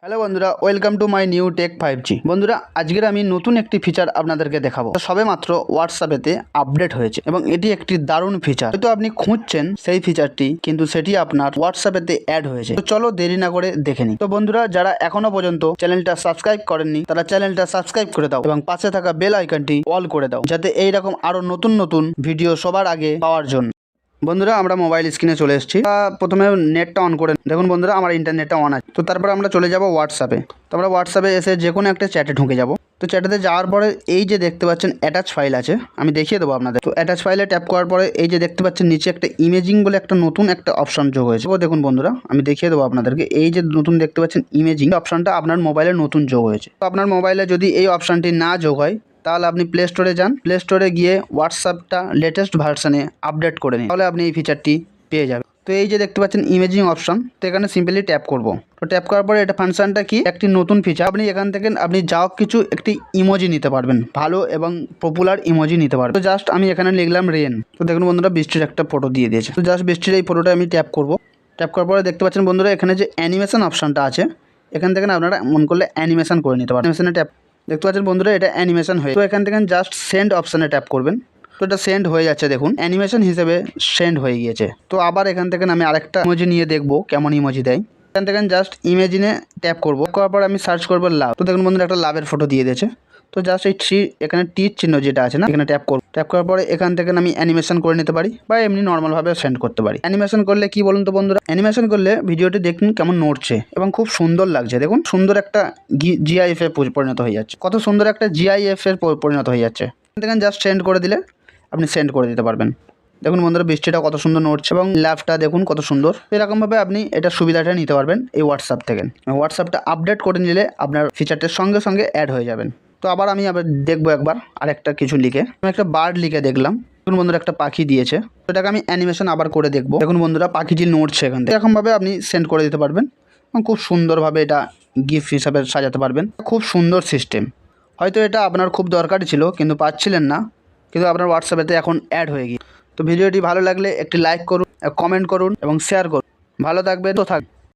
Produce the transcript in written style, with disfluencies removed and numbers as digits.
Hello বন্ধুরা, welcome to my new tech 5G। বন্ধুরা, আজকের আমি নতুন একটি ফিচার আপনাদেরকে দেখাবো। সবে মাত্র হোয়াটসঅ্যাপেতে আপডেট হয়েছে এবং এটি একটি দারুণ ফিচার। হয়তো আপনি খুঁজছেন সেই ফিচারটি, কিন্তু সেটি আপনার হোয়াটসঅ্যাপেতে অ্যাড হয়েছে। তো চলো দেরি না করে দেখে নিই। তো বন্ধুরা, যারা এখনো পর্যন্ত চ্যানেলটা সাবস্ক্রাইব করেননি তারা চ্যানেলটা সাবস্ক্রাইব করে দাও এবং পাশে থাকা বেল আইকনটি অল করে দাও, যাতে এইরকম আরো নতুন নতুন ভিডিও সবার আগে পাওয়ার জন্য। বন্ধুরা, আমরা মোবাইল স্ক্রিনে চলে এসেছি। প্রথমে নেটটা অন করে দেখুন বন্ধুরা, আমার ইন্টারনেটটা অন আছে। তো তারপর আমরা চলে যাব হোয়াটসঅ্যাপে। তো আমরা হোয়াটসঅ্যাপে এসে যে কোনো একটা চ্যাটে ঢুকে যাব। তো চ্যাটেতে যাওয়ার পরে এই যে দেখতে পাচ্ছেন অ্যাটাচ ফাইল আছে, আমি দেখিয়ে দেবো আপনাদের। তো অ্যাটাচ ফাইলে ট্যাপ করার পরে এই যে দেখতে পাচ্ছেন নিচে একটা ইমেজিং বলে একটা নতুন একটা অপশন যোগ হয়েছে। তো দেখুন বন্ধুরা, আমি দেখিয়ে দেবো আপনাদেরকে। এই যে নতুন দেখতে পাচ্ছেন ইমেজিং অপশনটা আপনার মোবাইলে নতুন যোগ হয়েছে। তো আপনার মোবাইলে যদি এই অপশনটি না যোগ হয় তাহলে আপনি প্লে স্টোরে যান। প্লে স্টোরে গিয়ে হোয়াটসঅ্যাপটা লেটেস্ট ভার্সনে আপডেট করে নিন, তাহলে আপনি এই ফিচারটি পেয়ে যাবেন। তো এই যে দেখতে পাচ্ছেন ইমেজিং অপশন, তো এখানে সিম্পলি ট্যাপ করব। তো ট্যাপ করার পরে এটা ফাংশনটা কি, একটি নতুন ফিচার। আপনি এখান থেকে আপনি যাও কিছু একটি ইমোজি নিতে পারবেন, ভালো এবং পপুলার ইমোজি নিতে পারবেন। তো জাস্ট আমি এখানে লিখলাম রেন। তো দেখুন বন্ধুরা, বৃষ্টির একটা ফটো দিয়ে দিয়েছে। তো জাস্ট বৃষ্টির এই ফটোটা আমি ট্যাপ করব। ট্যাপ করার পরে দেখতে পাচ্ছেন বন্ধুরা, এখানে যে অ্যানিমেশন অপশনটা আছে, এখান থেকে আপনারা মন করলে অ্যানিমেশন করে নিতে পারেন। অ্যানিমেশনে ট্যাপ দেখতে পাচ্ছেন বন্ধুরা, এটা অ্যানিমেশন হয়ে। তো এখান থেকে জাস্ট সেন্ড অপশানে ট্যাপ করবেন। তো এটা সেন্ড হয়ে যাচ্ছে, দেখুন অ্যানিমেশন হিসেবে সেন্ড হয়ে গিয়েছে। তো আবার এখান থেকে আমি আরেকটা ইমোজি নিয়ে দেখবো কেমন ইমোজি দেয়। এখান থেকে জাস্ট ইমেজিনে ট্যাপ করবো। করার পর আমি সার্চ করবো লাভ। তো দেখুন বন্ধুরা, একটা লাভের ফটো দিয়ে দিয়েছে। তো জাস্ট এই এখানে টির চিহ্ন যেটা আছে না, এখানে ট্যাপ করবো। ট্যাপ করার পরে এখান থেকে আমি অ্যানিমেশন করে নিতে পারি বা এমনি নর্মালভাবে সেন্ড করতে পারি। অ্যানিমেশন করলে কি বলুন তো বন্ধুরা, অ্যানিমেশন করলে ভিডিওটি দেখুন কেমন নড়ছে এবং খুব সুন্দর লাগছে। দেখুন সুন্দর একটা জিআইএফ এ পরিণত হয়ে যাচ্ছে। কত সুন্দর একটা জিআইএফ এর পরিণত হয়ে যাচ্ছে। এখান থেকে জাস্ট সেন্ড করে দিলে আপনি সেন্ড করে দিতে পারবেন। দেখুন বন্ধুরা, বৃষ্টিটা কত সুন্দর নড়ছে এবং লাভটা দেখুন কত সুন্দর। এরকমভাবে আপনি এটা সুবিধাটা নিতে পারবেন এই হোয়াটসঅ্যাপ থেকে। হোয়াটসঅ্যাপটা আপডেট করে নিলে আপনার ফিচারটার সঙ্গে সঙ্গে অ্যাড হয়ে যাবেন। তো আবার আমি দেখবো একবার আরেকটা কিছু লিখে। আমি একটা বার্ড লিখে দেখলাম। দেখুন বন্ধুরা, একটা পাখি দিয়েছে। তো এটাকে আমি অ্যানিমেশন আবার করে দেখবো। দেখুন বন্ধুরা, পাখিটি নড়ছে এখান থেকে। এরকমভাবে আপনি সেন্ড করে দিতে পারবেন এবং খুব সুন্দরভাবে এটা গিফট হিসাবে সাজাতে পারবেন। খুব সুন্দর সিস্টেম। হয়তো এটা আপনার খুব দরকারি ছিল কিন্তু পাচ্ছিলেন না, কিন্তু আপনার হোয়াটসঅ্যাপেতে এখন অ্যাড হয়ে গিয়ে। তো ভিডিওটি ভালো লাগলে একটি লাইক করুন, কমেন্ট করুন এবং শেয়ার করুন। ভালো থাকবেন, তো থাক।